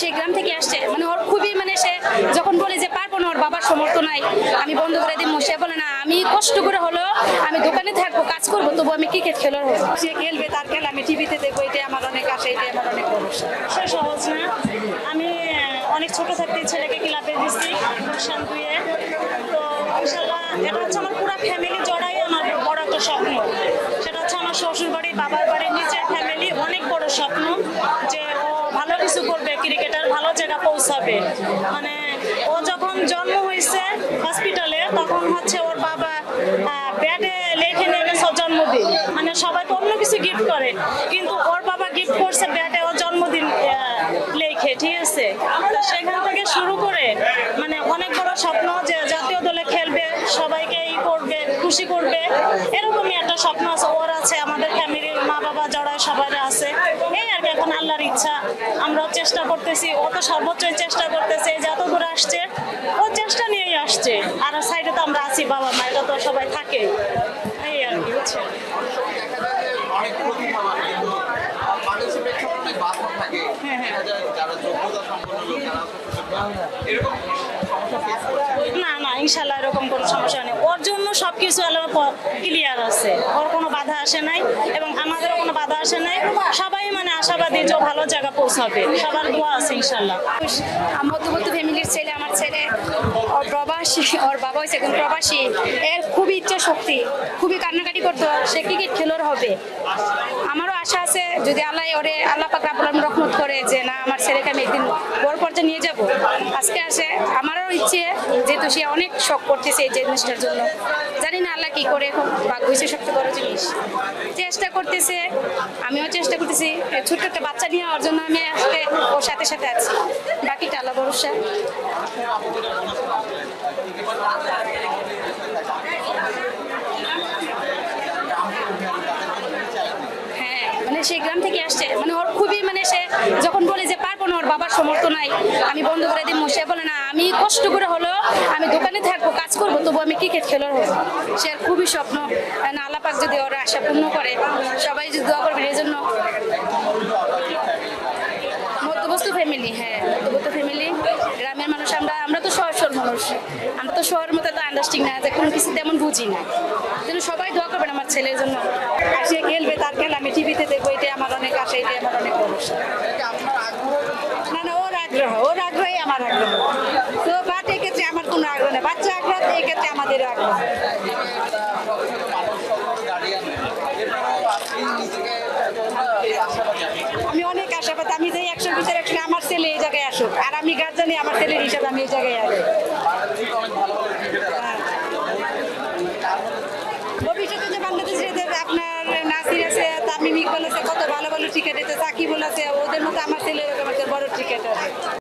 সেই গ্রাম থেকে আসছে, মানে ওর খুবই মানে সে যখন বলে যে পারবো না, ওর বাবার সমর্থ নাই, আমি বন্ধ করে দিব, সে বলে না আমি কষ্ট করে হলো আমি দোকানে থাকবো, কাজ করবো, তবু আমি ক্রিকেট খেলার হবো। সে খেলবে, তার খেলা আমি টিভিতে দেখবো, এটাই আমার অনেক আশা, এটাই আমার অনেক ভরসা। সে সহজ না। আমি অনেক ছোট থাকতে ছেলেকে ক্লাবে দিচ্ছি গুলশান 2-এ। তো ইনশাল্লাহ এটা হচ্ছে আমার পুরো ফ্যামিলি জড়াই আমার বড় একটা স্বপ্ন। সেটা হচ্ছে আমার শ্বশুর বাড়ি, বাবার বাড়ির নিচের ফ্যামিলি অনেক বড় স্বপ্ন যে ও ভালো কিছু করবে, ক্রিকেটার ভালো জায়গা পৌঁছাবে। মানে ও যখন জন্ম হয়েছে হসপিটালে, তখন হচ্ছে ওর বাবা ব্যাটে লেখে নিয়ে গেছে ওর জন্মদিন। মানে সবাই তো অন্য কিছু গিফট করে, কিন্তু ওর বাবা গিফট করছে ব্যাটে ওর জন্মদিন লেখে, ঠিক আছে। সেখান থেকে শুরু করে মানে অনেক বড় স্বপ্ন যে জাতীয় দলে খেলবে, সবাইকে করবে, খুশি করবে, এরকমই একটা স্বপ্ন আছে ওর, আছে আমাদের ফ্যামিলির মা বাবা জড়ায় সবাই আছে। এই আর কি, এখন আল্লাহর ইচ্ছা, আমরাও চেষ্টা করতেছি, ও তো সর্বোচ্চই চেষ্টা করতেছে, যত দূর আসছে ও চেষ্টা নিয়েই আসছে। আর সাইডে তো আমরা আছি, বাবা মা, এটা তো সবাই থাকে, এই আর কি, বুঝছে। না না, ইনশাল্লাহ এরকম কোনো সমস্যা নেই। ওর জন্য সবকিছু ক্লিয়ার আছে, ওর কোনো বাধা আসে নাই এবং আমাদেরও কোনো বাধা আসে নাই। সবাই মানে আশাবাদী যে ভালো জায়গা পৌঁছাবে, সবার দোয়া আছে ইনশাল্লাহ। মধ্যবর্তী ফ্যামিলির ছেলে, আমার ছেলে ওর প্রবাসী, ওর বাবা হয়েছে এখন প্রবাসী, এর খুবই ইচ্ছা শক্তি, খুবই কান্নাকাটি করতো সে ক্রিকেট খেলোয়াড় হবে। আমারও আশা আছে যদি আল্লাহ পাক রব্বুল আলামিন রহমত করে যে না আমার ছেলেকে আমি একদিন বড় পর্যায়ে নিয়ে যাব। আজকে আসে আমারও ইচ্ছে, যেহেতু সে অনেক শখ করতেছে এই জিনিসটার জন্য, জানি না আল্লাহ কি করে, এখন ভাগ্য হয়েছে সবচেয়ে বড় জিনিস। চেষ্টা করতেছে, আমিও চেষ্টা করতেছি, ছোট্ট একটা বাচ্চা নিয়ে ওর জন্য আমি আজকে ওর সাথে সাথে আছি, বাকিটা আল্লাহ ভরসা। হ্যাঁ, মানে সেই গ্রাম থেকে আসছে, মানে ওর খুবই মানে সে যখন বলে যে পারবো না, ওর বাবার সমর্থ নাই, আমি বন্ধ করে দিব, সে বলে না আমি কষ্ট করে হলো আমি দোকানে থাকবো, কাজ করবো, তবু আমি ক্রিকেট খেলার হবো। সে খুবই স্বপ্ন, আল্লাহ পাক যদি ওর আশা পূর্ণ করে, সবাই যদি দোয়া করবে এই জন্য। মধ্যবর্তী ফ্যামিলি, হ্যাঁ মধ্যবর্তী ফ্যামিলি, গ্রামের মানুষ, আমরা তো শহর মানুষ, আমরা তো শহরের মতো তো আন্ডারস্ট্যান্ডিং না, যে কোনো কিছু তেমন বুঝি না, কিন্তু সবাই দোয়া করবেন আমার ছেলের জন্য। আর সে খেলবে, তার খেলা আমি টিভিতে দেখবো, এটাই আমার অনেক আশা, এটাই আমার অনেক ভরসা। না না, ওর আগ্রহই আমার আগ্রহ। তো বাট এই ক্ষেত্রে আমার কোনো আগ্রহ নেই, বাচ্চা আগ্রহ, এই ক্ষেত্রে আমাদের আগ্রহ। আমি অনেক আশাবাদী, আমি যে 100 ভিতরে 100 আমার ছেলে এই জায়গায় আসুক, আর আমি গার্জেনই আমার ছেলের হিসাবে আমি এই জায়গায় আসি। ভবিষ্যতে যে বাংলাদেশের আপনার নাসির আছে, তামিম ইকবাল আছে, কত ভালো ভালো ক্রিকেট আছে, সাকিব আছে, ওদের মতো আমার ছেলে এরকম একটা বড় ক্রিকেটার।